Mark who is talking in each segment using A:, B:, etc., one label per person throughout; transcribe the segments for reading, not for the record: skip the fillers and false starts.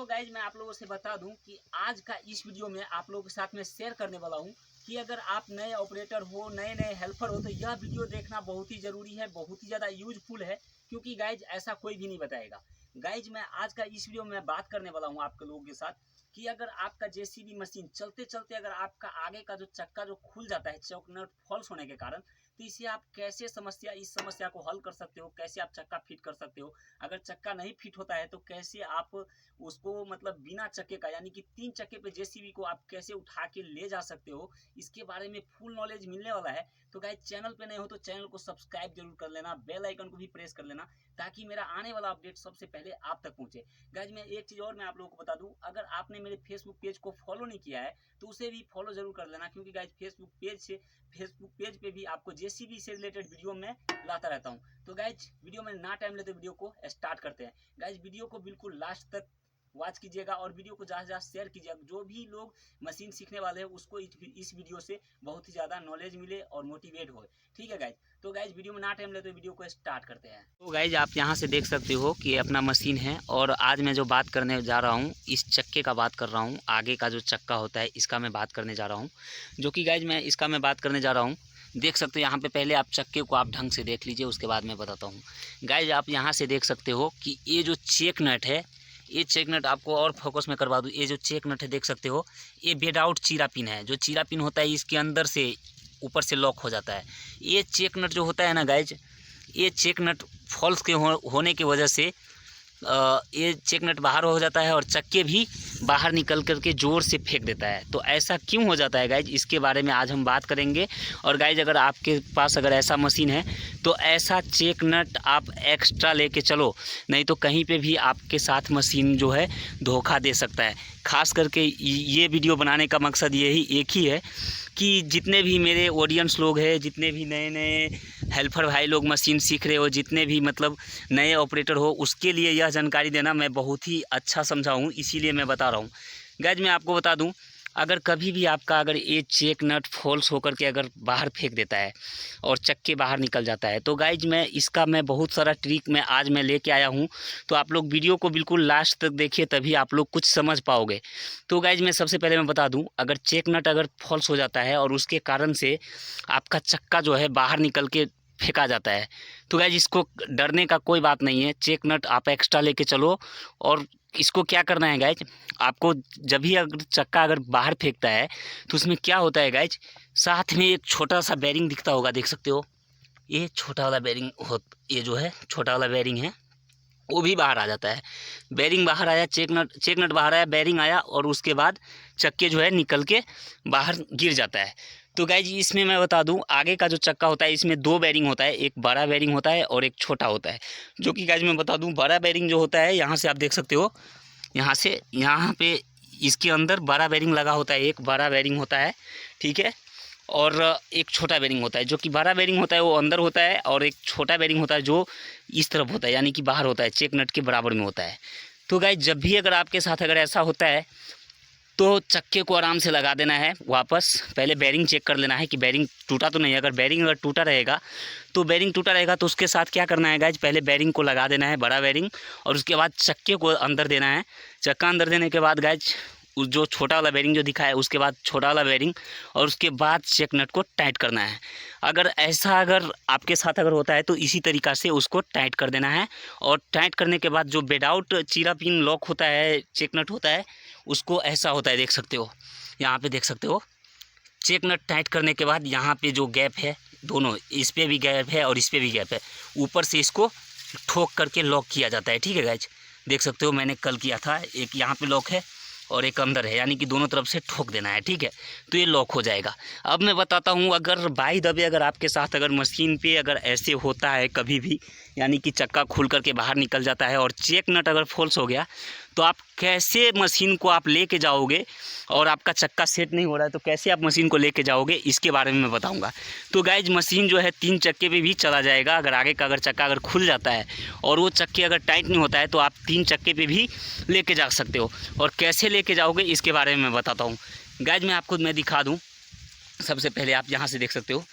A: तो गाइज मैं आप लोगों से बता दूं कि आज का इस वीडियो में आप लोगों के साथ में शेयर करने वाला हूं कि अगर आप नए ऑपरेटर हो, नए नए हेल्पर हो, तो यह वीडियो देखना बहुत ही ज़रूरी है, बहुत ही ज़्यादा यूजफुल है, क्योंकि गाइज ऐसा कोई भी नहीं बताएगा। गाइज मैं आज का इस वीडियो में बात करने वाला हूं आपके लोगों के साथ कि अगर आपका जेसीबी मशीन चलते चलते अगर आपका आगे का जो चक्का जो खुल जाता है चौक नट फॉल्स होने के कारण, तो इसे आप कैसे इस समस्या को हल कर सकते हो, कैसे आप चक्का फिट कर सकते हो। अगर चक्का नहीं फिट होता है तो कैसे आप उसको मतलब बिना चक्के का यानी कि 3 चक्के पे जेसीबी को आप कैसे उठा के ले जा सकते हो, इसके बारे में फुल नॉलेज मिलने वाला है। तो गाइस चैनल पे नए हो तो चैनल को सब्सक्राइब जरूर कर लेना, बेल आइकन को भी प्रेस कर लेना, ताकि मेरा आने वाला अपडेट सबसे पहले आप तक पहुंचे। गाइस मैं एक चीज़ और मैं आप लोगों को बता दूं, अगर आपने मेरे फेसबुक पेज को फॉलो नहीं किया है तो उसे भी फॉलो जरूर कर लेना, क्योंकि गाइस फेसबुक पेज पे भी आपको जेसीबी से रिलेटेड वीडियो में लाता रहता हूँ। तो गाइज वीडियो में ना टाइम लेते वीडियो को स्टार्ट करते हैं। गाइज वीडियो को बिल्कुल लास्ट तक वॉच कीजिएगा और वीडियो को ज़्यादा से ज़्यादा शेयर कीजिएगा। जो भी लोग मशीन सीखने वाले हैं उसको इस वीडियो से बहुत ही ज़्यादा नॉलेज मिले और मोटिवेट हो। ठीक है गाइज, तो गाइज वीडियो में ना टाइम लेते वीडियो को स्टार्ट करते हैं। तो गाइज आप यहाँ से देख सकते हो कि अपना मशीन है, और आज मैं जो बात करने जा रहा हूँ इस चक्के का बात कर रहा हूँ। आगे का जो चक्का होता है इसका मैं बात करने जा रहा हूँ, जो कि गाइज मैं इसका मैं बात करने जा रहा हूँ। देख सकते हो यहाँ पे पहले आप चक्के को आप ढंग से देख लीजिए, उसके बाद मैं बताता हूँ। गाइज आप यहाँ से देख सकते हो कि ये जो चेक नट है, ये चेक नट आपको और फोकस में करवा दूँ। ये जो चेक नट है देख सकते हो, ये बेड आउट चीरा पिन है। जो चीरा पिन होता है इसके अंदर से ऊपर से लॉक हो जाता है। ये चेक नट जो होता है ना गाइज, ये चेक नट फॉल्स के होने की वजह से ये चेक नट बाहर हो जाता है और चक्के भी बाहर निकल करके ज़ोर से फेंक देता है। तो ऐसा क्यों हो जाता है गाइज, इसके बारे में आज हम बात करेंगे। और गाइज अगर आपके पास अगर ऐसा मशीन है तो ऐसा चेक नट आप एक्स्ट्रा लेके चलो, नहीं तो कहीं पे भी आपके साथ मशीन जो है धोखा दे सकता है। खास करके ये वीडियो बनाने का मकसद यही एक ही है कि जितने भी मेरे ऑडियंस लोग हैं, जितने भी नए नए हेल्पर भाई लोग मशीन सीख रहे हो, जितने भी मतलब नए ऑपरेटर हो, उसके लिए यह जानकारी देना मैं बहुत ही अच्छा समझा हूँ, इसीलिए मैं बता रहा हूँ। गाइज मैं आपको बता दूँ, अगर कभी भी आपका अगर ये चेक नट फॉल्स होकर के अगर बाहर फेंक देता है और चक्के बाहर निकल जाता है, तो गाइज मैं बहुत सारा ट्रिक मैं आज लेके आया हूँ। तो आप लोग वीडियो को बिल्कुल लास्ट तक देखिए, तभी आप लोग कुछ समझ पाओगे। तो गाइज मैं सबसे पहले मैं बता दूँ, अगर चेक नट अगर फॉल्स हो जाता है और उसके कारण से आपका चक्का जो है बाहर निकल के फेंका जाता है, तो गाइज इसको डरने का कोई बात नहीं है। चेक नट आप एक्स्ट्रा लेके चलो, और इसको क्या करना है गाइज, आपको जब भी अगर चक्का अगर बाहर फेंकता है तो उसमें क्या होता है गाइज, साथ में एक छोटा सा बेरिंग दिखता होगा, देख सकते हो। ये छोटा वाला बेरिंग ये जो है छोटा वाला बेरिंग है, वो भी बाहर आ जाता है। बेरिंग बाहर आया, चेक नट बाहर आया, बेरिंग आया, और उसके बाद चक्के जो है निकल के बाहर गिर जाता है। तो गाइज इसमें मैं बता दूं, आगे का जो चक्का होता है इसमें 2 बेरिंग होता है, एक बड़ा बेरिंग होता है और एक छोटा होता है। जो कि गाइज मैं बता दूं, बड़ा बेरिंग जो होता है, यहाँ से आप देख सकते हो, यहाँ से यहाँ पे इसके अंदर बड़ा बेरिंग लगा होता है, एक बड़ा बेरिंग होता है, ठीक है, और एक छोटा बेरिंग होता है। जो कि बड़ा बेरिंग होता है वो अंदर होता है, और एक छोटा बेरिंग होता है जो इस तरफ होता है, यानी कि बाहर होता है, चेक नट के बराबर में होता है। तो गाइज जब भी अगर आपके साथ अगर ऐसा होता है तो चक्के को आराम से लगा देना है वापस। पहले बेरिंग चेक कर लेना है कि बेरिंग टूटा तो नहीं है। अगर बेरिंग टूटा रहेगा तो उसके साथ क्या करना है गाइज, पहले बेरिंग को लगा देना है, बड़ा बेरिंग, और उसके बाद चक्के को अंदर देना है। चक्का अंदर देने के बाद गाइज उस जो छोटा वाला बेरिंग जो दिखा है, उसके बाद छोटा वाला बेरिंग, और उसके बाद चेक नट को टाइट करना है। अगर आपके साथ अगर होता है तो इसी तरीक़ा से उसको टाइट कर देना है। और टाइट करने के बाद जो बेड आउट चीरा पिन लॉक होता है, चेक नट होता है, उसको ऐसा होता है, देख सकते हो, यहाँ पे देख सकते हो। चेक नट टाइट करने के बाद यहाँ पे जो गैप है, दोनों इस पर भी गैप है और इस पर भी गैप है, ऊपर से इसको ठोक करके लॉक किया जाता है। ठीक है गाइज, देख सकते हो मैंने कल किया था, एक यहाँ पे लॉक है और एक अंदर है, यानी कि दोनों तरफ से ठोक देना है। ठीक है, तो ये लॉक हो जाएगा। अब मैं बताता हूँ, अगर बाई द वे अगर आपके साथ अगर मशीन पे अगर ऐसे होता है कभी भी, यानी कि चक्का खुल करके बाहर निकल जाता है और चेक नट अगर फॉल्स हो गया, तो आप कैसे मशीन को आप लेके जाओगे, और आपका चक्का सेट नहीं हो रहा है तो कैसे आप मशीन को लेके जाओगे, इसके बारे में मैं बताऊंगा। तो गाइज मशीन जो है 3 चक्के पे भी चला जाएगा। अगर आगे का अगर चक्का अगर खुल जाता है और वो चक्के अगर टाइट नहीं होता है तो आप 3 चक्के पे भी लेके जा सकते हो। और कैसे लेके जाओगे इसके बारे में मैं बताता हूँ। गाइज मैं दिखा दूँ। सबसे पहले आप यहाँ से देख सकते हो,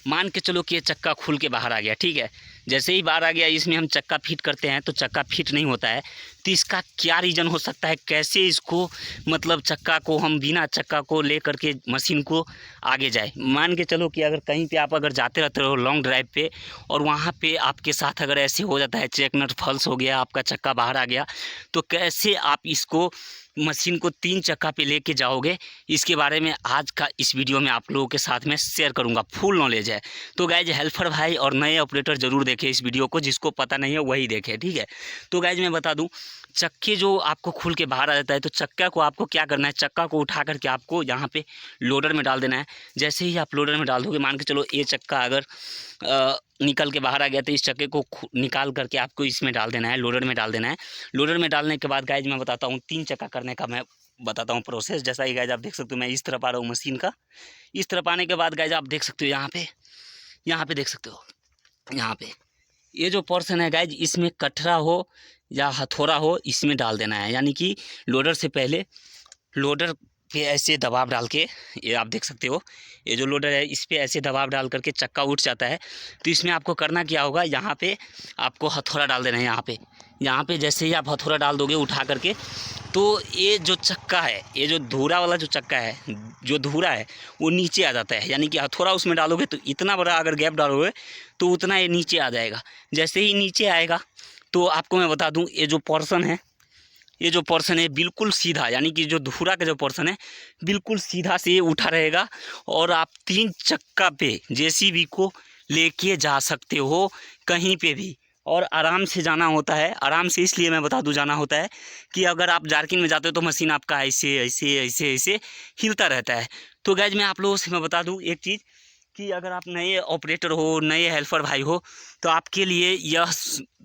A: मान के चलो कि ये चक्का खुल के बाहर आ गया। ठीक है, जैसे ही बाहर आ गया, इसमें हम चक्का फिट करते हैं तो चक्का फिट नहीं होता है,
B: तो इसका क्या रीज़न हो सकता है, कैसे इसको मतलब चक्का को हम बिना चक्का को ले करके मशीन को आगे जाए। मान के चलो कि अगर कहीं पे आप अगर जाते रहते हो लॉन्ग ड्राइव पे और वहाँ पे आपके साथ अगर ऐसे हो जाता है, चेक नट फॉल्स हो गया, आपका चक्का बाहर आ गया, तो कैसे आप इसको मशीन को 3 चक्का पे लेके जाओगे, इसके बारे में आज का इस वीडियो में आप लोगों के साथ में शेयर करूंगा। फुल नॉलेज है। तो गाइज हेल्पर भाई और नए ऑपरेटर ज़रूर देखें इस वीडियो को, जिसको पता नहीं है वही देखे, ठीक है। तो गाइज मैं बता दूं, चक्के जो आपको खुल के बाहर आ जाता है तो चक्का को आपको क्या करना है, चक्का को उठा करके आपको यहाँ पे लोडर में डाल देना है। जैसे ही आप लोडर में डाल दोगे, मान के चलो ये चक्का अगर निकल के बाहर आ गया तो इस चक्के को निकाल करके आपको इसमें डाल देना है, लोडर में डाल देना है। लोडर में डालने के बाद गाइज मैं बताता हूँ 3 चक्का करने का मैं बताता हूँ प्रोसेस। जैसा ही गाइज आप देख सकते हो, मैं इस तरफ आ रहा हूँ मशीन का। इस तरफ आने के बाद गाइज आप देख सकते हो यहाँ पे देख सकते हो, यहाँ पे ये जो पोर्शन है गाइज, इसमें कटरा हो या हथौड़ा हो, इसमें डाल देना है। यानी कि लोडर से पहले लोडर पे ऐसे दबाव डाल के, ये आप देख सकते हो, ये जो लोडर है इस पे ऐसे दबाव डाल करके चक्का उठ जाता है। तो इसमें आपको करना क्या होगा, यहाँ पे आपको हथौड़ा डाल देना है। यहाँ पे जैसे ही आप हथौड़ा डाल दोगे उठा करके, तो ये जो चक्का है, ये जो धूरा वाला जो चक्का है, जो धूरा है वो नीचे आ जाता है। यानी कि हथौड़ा उसमें डालोगे तो इतना बड़ा अगर गैप डालोगे तो उतना ये नीचे आ जाएगा। जैसे ही नीचे आएगा तो आपको मैं बता दूं, ये जो पोर्शन है बिल्कुल सीधा, यानी कि जो धूरा का जो पोर्शन है बिल्कुल सीधा से ये उठा रहेगा और आप 3 चक्का पे जेसीबी को लेके जा सकते हो कहीं पे भी। और आराम से जाना होता है। आराम से इसलिए मैं बता दूं जाना होता है कि अगर आप जार्किन में जाते हो तो मशीन आपका ऐसे ऐसे ऐसे ऐसे हिलता रहता है। तो गाइज मैं आप लोगों से मैं बता दूं एक चीज़ कि अगर आप नए ऑपरेटर हो, नए हेल्पर भाई हो, तो आपके लिए यह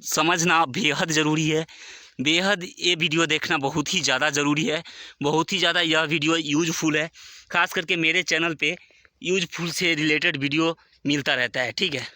B: समझना बेहद ज़रूरी है। बेहद ये वीडियो देखना बहुत ही ज़्यादा ज़रूरी है। बहुत ही ज़्यादा यह वीडियो यूजफुल है। ख़ास करके मेरे चैनल पे यूजफुल से रिलेटेड वीडियो मिलता रहता है, ठीक है।